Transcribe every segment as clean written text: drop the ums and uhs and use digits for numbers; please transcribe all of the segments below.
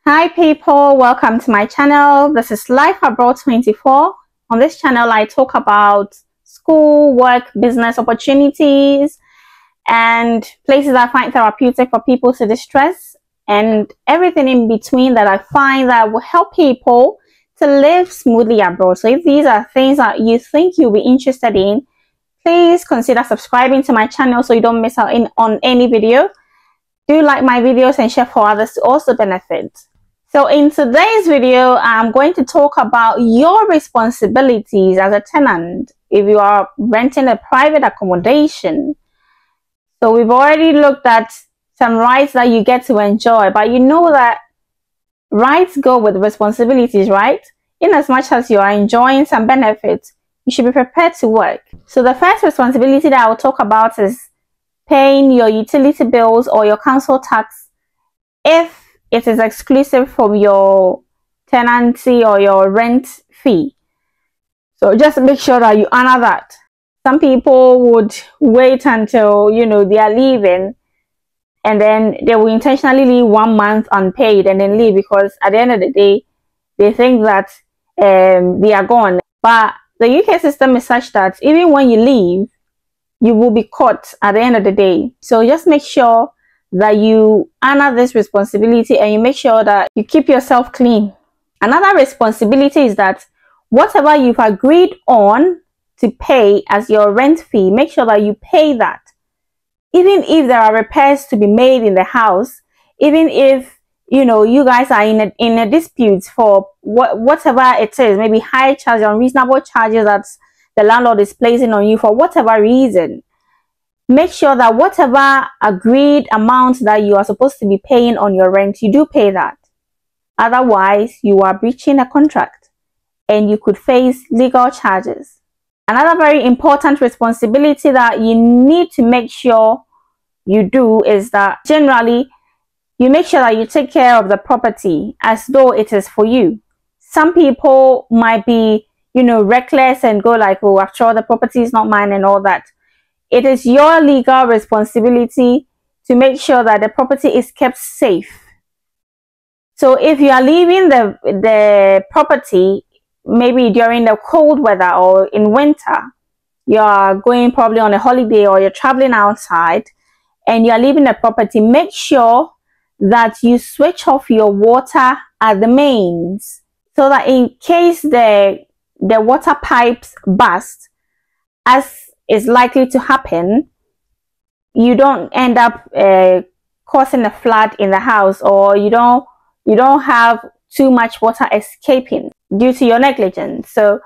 Hi people, welcome to my channel. This is Life Abroad 24. On this channel I talk about school, work, business opportunities and places I find therapeutic for people to distress, and everything in between that I find that will help people to live smoothly abroad. So if these are things that you think you'll be interested in, please consider subscribing to my channel so you don't miss out on any video. Do like my videos and share for others to also benefit. So in today's video, I'm going to talk about your responsibilities as a tenant if you are renting a private accommodation. So we've already looked at some rights that you get to enjoy, but you know that rights go with responsibilities, right? In as much as you are enjoying some benefits, you should be prepared to work. So the first responsibility that I will talk about is paying your utility bills or your council tax if it is exclusive from your tenancy or your rent fee. So just make sure that you honor that. Some people would wait until, they are leaving, and then they will intentionally leave 1 month unpaid and then leave, because at the end of the day, they think that they are gone. But the UK system is such that even when you leave, you will be caught at the end of the day. So just make sure that you honor this responsibility and you make sure that you keep yourself clean. Another responsibility is that whatever you've agreed on to pay as your rent fee, make sure that you pay that. Even if there are repairs to be made in the house, even if you guys are in a dispute for whatever it is, maybe high charges, unreasonable charges that the landlord is placing on you for whatever reason, make sure that whatever agreed amount that you are supposed to be paying on your rent, you do pay that. Otherwise, you are breaching a contract and you could face legal charges. Another very important responsibility that you need to make sure you do is that generally you make sure that you take care of the property as though it is for you. Some people might be, reckless and go like, oh, after all, the property is not mine and all that. It is your legal responsibility to make sure that the property is kept safe. So if you are leaving the property, maybe during the cold weather or in winter, you are going probably on a holiday or you're traveling outside and you are leaving the property, make sure that you switch off your water at the mains, so that in case the water pipes burst, as is likely to happen, you don't end up causing a flood in the house, or you don't have too much water escaping due to your negligence. So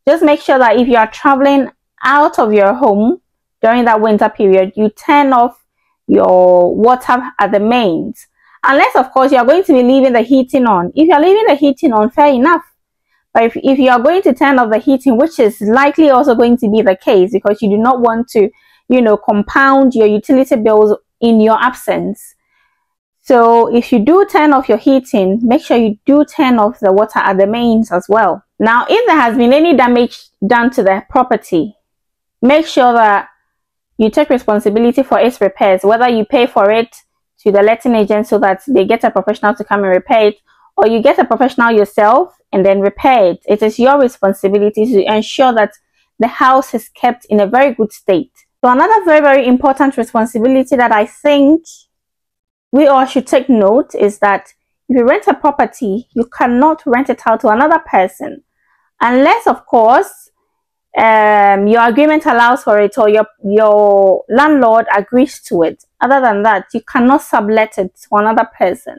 just make sure that if you are traveling out of your home during that winter period, you turn off your water at the mains, unless of course you are going to be leaving the heating on. If you are leaving the heating on, fair enough. But if you are going to turn off the heating, which is likely also going to be the case because you do not want to, compound your utility bills in your absence. So if you do turn off your heating, make sure you do turn off the water at the mains as well. Now, if there has been any damage done to the property, make sure that you take responsibility for its repairs, whether you pay for it to the letting agent so that they get a professional to come and repair it, or you get a professional yourself and then repair it. It is your responsibility to ensure that the house is kept in a very good state. So another very, very important responsibility that I think we all should take note is that if you rent a property, you cannot rent it out to another person unless, of course, your agreement allows for it or your landlord agrees to it. Other than that, you cannot sublet it to another person.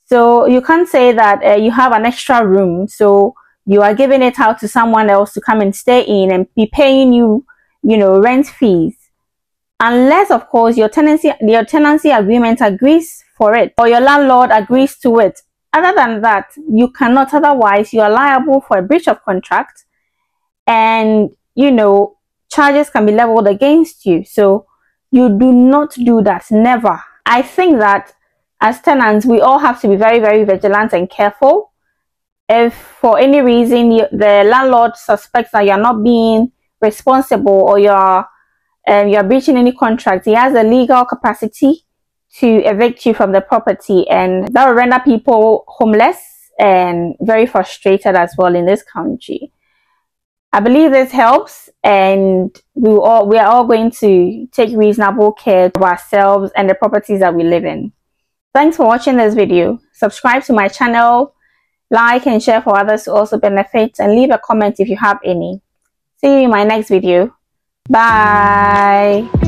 So you can't say that you have an extra room, so you are giving it out to someone else to come and stay in and be paying you, rent fees, unless of course your tenancy agreement agrees for it or your landlord agrees to it. Other than that, you cannot. Otherwise, you are liable for a breach of contract, and charges can be leveled against you. So you do not do that. Never. I think that as tenants, we all have to be very, very vigilant and careful. If for any reason the landlord suspects that you're not being responsible or you're you're breaching any contract, he has the legal capacity to evict you from the property, and that will render people homeless and very frustrated as well in this country. I believe this helps, and we are all going to take reasonable care of ourselves and the properties that we live in. Thanks for watching this video. Subscribe to my channel, like and share for others to also benefit, and leave a comment if you have any. See you in my next video. Bye.